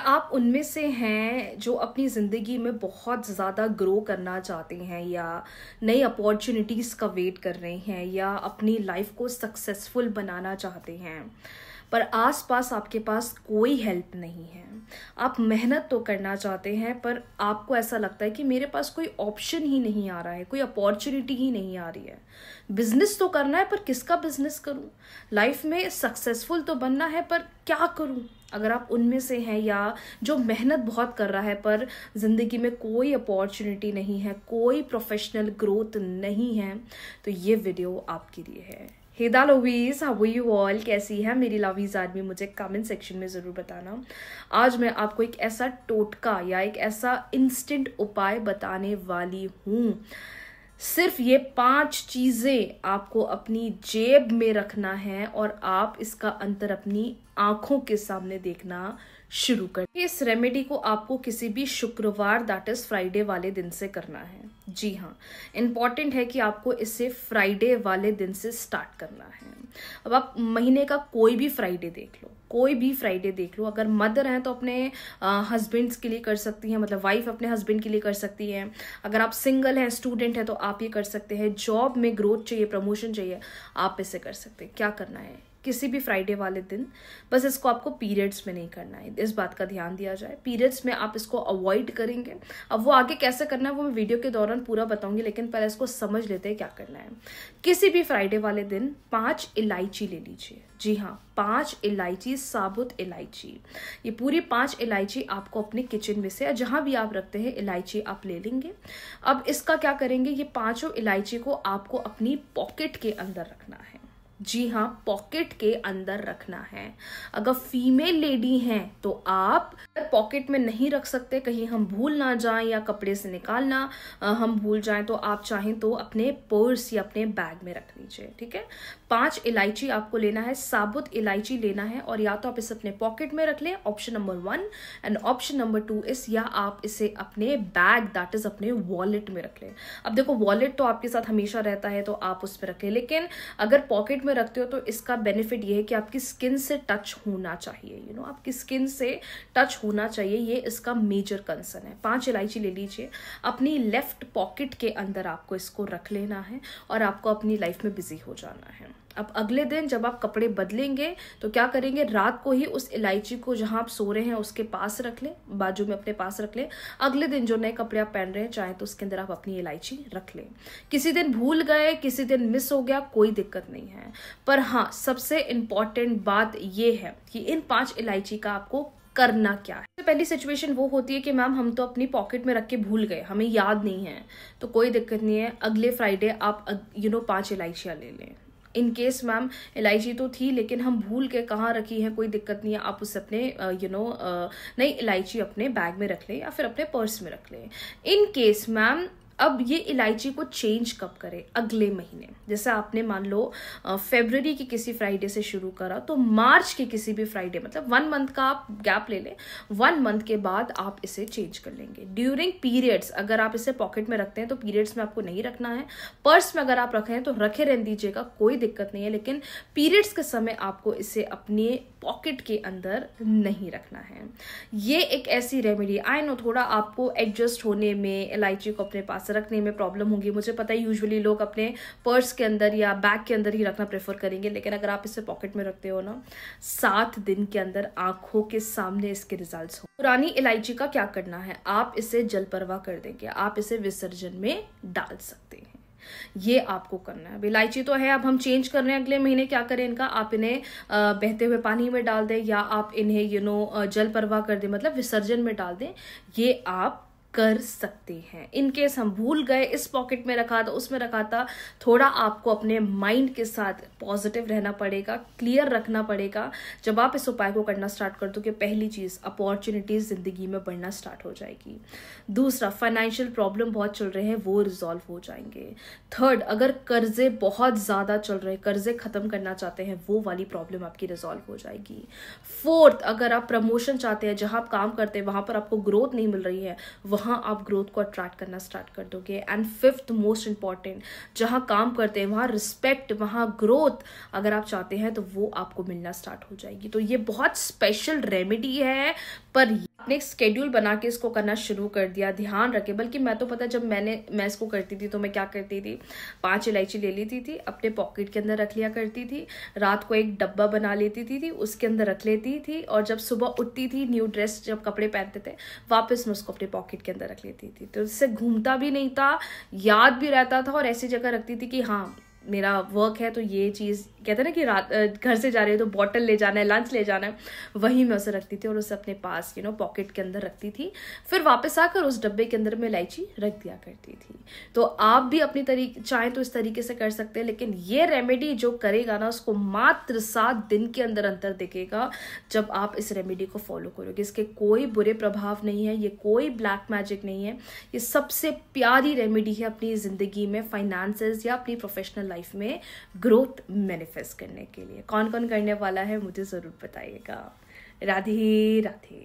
आप उनमें से हैं जो अपनी ज़िंदगी में बहुत ज़्यादा ग्रो करना चाहते हैं या नई अपॉर्चुनिटीज़ का वेट कर रहे हैं या अपनी लाइफ को सक्सेसफुल बनाना चाहते हैं, पर आसपास आपके पास कोई हेल्प नहीं है। आप मेहनत तो करना चाहते हैं पर आपको ऐसा लगता है कि मेरे पास कोई ऑप्शन ही नहीं आ रहा है, कोई अपॉर्चुनिटी ही नहीं आ रही है। बिजनेस तो करना है पर किसका बिजनेस करूं? लाइफ में सक्सेसफुल तो बनना है पर क्या करूं? अगर आप उनमें से हैं या जो मेहनत बहुत कर रहा है पर ज़िंदगी में कोई अपॉर्चुनिटी नहीं है, कोई प्रोफेशनल ग्रोथ नहीं है, तो ये वीडियो आपके लिए है। Hey the lovies, how are you all? कैसी है मेरी लवीज आदमी? मुझे कमेंट सेक्शन में ज़रूर बताना। आज मैं आपको एक ऐसा टोटका या एक ऐसा इंस्टेंट उपाय बताने वाली हूँ। सिर्फ ये 5 चीज़ें आपको अपनी जेब में रखना है और आप इसका अंतर अपनी आंखों के सामने देखना शुरू कर। इस रेमेडी को आपको किसी भी शुक्रवार दैट इज फ्राइडे वाले दिन से करना है। जी हाँ, इम्पॉर्टेंट है कि आपको इसे फ्राइडे वाले दिन से स्टार्ट करना है। अब आप महीने का कोई भी फ्राइडे देख लो, कोई भी फ्राइडे देख लो। अगर मदर हैं तो अपने हस्बैंड्स के लिए कर सकती हैं, मतलब वाइफ अपने हस्बैंड के लिए कर सकती है। अगर आप सिंगल हैं, स्टूडेंट हैं, तो आप ये कर सकते हैं। जॉब में ग्रोथ चाहिए, प्रमोशन चाहिए, आप इसे कर सकते हैं। क्या करना है? किसी भी फ्राइडे वाले दिन, बस इसको आपको पीरियड्स में नहीं करना है, इस बात का ध्यान दिया जाए। पीरियड्स में आप इसको अवॉइड करेंगे। अब वो आगे कैसे करना है वो मैं वीडियो के दौरान पूरा बताऊंगी, लेकिन पहले इसको समझ लेते हैं क्या करना है। किसी भी फ्राइडे वाले दिन 5 इलायची ले लीजिए। जी हाँ, 5 इलायची, साबुत इलायची। ये पूरी 5 इलायची आपको अपने किचन में से, जहां भी आप रखते हैं, इलायची आप ले लेंगे। अब इसका क्या करेंगे, ये 5 इलायची को आपको अपनी पॉकेट के अंदर रखना है। जी हाँ, पॉकेट के अंदर रखना है। अगर फीमेल लेडी हैं तो आप पॉकेट में नहीं रख सकते, कहीं हम भूल ना जाएं या कपड़े से निकालना हम भूल जाएं, तो आप चाहें तो अपने पर्स या अपने बैग में रख लीजिए। ठीक है, 5 इलायची आपको लेना है, साबुत इलायची लेना है, और या तो आप इसे अपने पॉकेट में रख लें, option number 1, and option number 2 इस, या आप इसे अपने बैग दैट इज अपने वॉलेट में रख लें। अब देखो, वॉलेट तो आपके साथ हमेशा रहता है तो आप उस पर रखें, लेकिन अगर पॉकेट में रखते हो तो इसका बेनिफिट ये है कि आपकी स्किन से टच होना चाहिए। आपकी स्किन से टच होना चाहिए, ये इसका मेजर कंसर्न है। 5 इलायची ले लीजिए, अपनी लेफ्ट पॉकेट के अंदर आपको इसको रख लेना है और आपको अपनी लाइफ में बिजी हो जाना है। अब अगले दिन जब आप कपड़े बदलेंगे तो क्या करेंगे, रात को ही उस इलायची को जहां आप सो रहे हैं उसके पास रख लें, बाजू में अपने पास रख लें। अगले दिन जो नए कपड़े आप पहन रहे हैं चाहे तो उसके अंदर आप अपनी इलायची रख लें। किसी दिन भूल गए, किसी दिन मिस हो गया, कोई दिक्कत नहीं है, पर हाँ, सबसे इंपॉर्टेंट बात यह है कि इन 5 इलायची का आपको करना क्या है। पहली सिचुएशन वो होती है कि मैम हम तो अपनी पॉकेट में रख के भूल गए, हमें याद नहीं है, तो कोई दिक्कत नहीं है, अगले फ्राइडे आप 5 इलायचियां ले लें। इन केस मैम इलायची तो थी लेकिन हम भूल के कहाँ रखी है, कोई दिक्कत नहीं है, आप उसे अपने नई इलायची अपने बैग में रख लें या फिर अपने पर्स में रख लें। इन केस मैम अब ये इलायची को चेंज कब करें, अगले महीने, जैसे आपने मान लो फरवरी की किसी फ्राइडे से शुरू करा तो मार्च के किसी भी फ्राइडे, मतलब 1 मंथ का आप गैप ले लें, 1 मंथ के बाद आप इसे चेंज कर लेंगे। ड्यूरिंग पीरियड्स अगर आप इसे पॉकेट में रखते हैं तो पीरियड्स में आपको नहीं रखना है। पर्स में अगर आप रखे हैं तो रखे रहने दीजिएगा, कोई दिक्कत नहीं है, लेकिन पीरियड्स के समय आपको इसे अपने पॉकेट के अंदर नहीं रखना है। ये एक ऐसी रेमेडी, आई नो थोड़ा आपको एडजस्ट होने में, इलायची को अपने पास रखने में प्रॉब्लम होगी, मुझे पता है। यूजुअली लोग अपने पर्स के अंदर या बैग के अंदर ही रखना प्रेफर करेंगे, लेकिन अगर आप इसे पॉकेट में रखते हो ना, 7 दिन के अंदर आंखों के सामने इसके रिजल्ट्स हो। पुरानी इलायची का क्या करना है, आप इसे जल परवाह कर देंगे, आप इसे विसर्जन में डाल सकते हैं। ये आपको करना है। इलायची तो है, अब हम चेंज कर रहे हैं अगले महीने, क्या करें इनका, आप इन्हें बहते हुए पानी में डाल दें या आप इन्हें जल परवाह कर दें, मतलब विसर्जन में डाल दें। ये आप कर सकते हैं। इन केस हम भूल गए, इस पॉकेट में रखा था, उसमें रखा था, थोड़ा आपको अपने माइंड के साथ पॉजिटिव रहना पड़ेगा, क्लियर रखना पड़ेगा। जब आप इस उपाय को करना स्टार्ट कर दोगे, पहली चीज, अपॉर्चुनिटीज जिंदगी में बढ़ना स्टार्ट हो जाएगी। दूसरा, फाइनेंशियल प्रॉब्लम बहुत चल रहे हैं वो रिजॉल्व हो जाएंगे। थर्ड, अगर कर्जे बहुत ज्यादा चल रहे हैं, कर्जे खत्म करना चाहते हैं, वो वाली प्रॉब्लम आपकी रिजॉल्व हो जाएगी। फोर्थ, अगर आप प्रमोशन चाहते हैं, जहां आप काम करते हैं वहां पर आपको ग्रोथ नहीं मिल रही है, वहां आप ग्रोथ को अट्रैक्ट करना स्टार्ट कर दोगे। एंड फिफ्थ मोस्ट इंपॉर्टेंट, जहां काम करते हैं वहां रिस्पेक्ट, वहां ग्रोथ अगर आप चाहते हैं तो वो आपको मिलना स्टार्ट हो जाएगी। तो ये बहुत स्पेशल रेमेडी है, पर आपने एक स्केड्यूल बना के इसको करना शुरू कर दिया, ध्यान रखे। बल्कि मैं तो पता, जब मैं इसको करती थी तो मैं क्या करती थी, 5 इलायची ले लेती थी, अपने पॉकेट के अंदर रख लिया करती थी, रात को एक डब्बा बना लेती थी, उसके अंदर रख लेती थी, और जब सुबह उठती थी, न्यू ड्रेस जब कपड़े पहनते थे, वापस मैं उसको अपने पॉकेट के अंदर रख लेती थी। तो इससे घूमता भी नहीं था, याद भी रहता था, और ऐसी जगह रखती थी कि हाँ मेरा वर्क है तो ये चीज़, कहते हैं ना कि रात घर से जा रही है तो बॉटल ले जाना है, लंच ले जाना है, वहीं मैं उसे रखती थी और उसे अपने पास पॉकेट के अंदर रखती थी। फिर वापस आकर उस डब्बे के अंदर मैं इलायची रख दिया करती थी। तो आप भी अपनी चाहें तो इस तरीके से कर सकते हैं, लेकिन ये रेमेडी जो करेगा ना, उसको मात्र 7 दिन के अंदर अंतर दिखेगा जब आप इस रेमेडी को फॉलो करोगे। इसके कोई बुरे प्रभाव नहीं है, ये कोई ब्लैक मैजिक नहीं है, ये सबसे प्यारी रेमेडी है अपनी जिंदगी में, फाइनेंसेस या अपनी प्रोफेशनल लाइफ में ग्रोथ मैनिफेस्ट करने के लिए। कौन कौन करने वाला है मुझे जरूर बताइएगा। राधे राधे।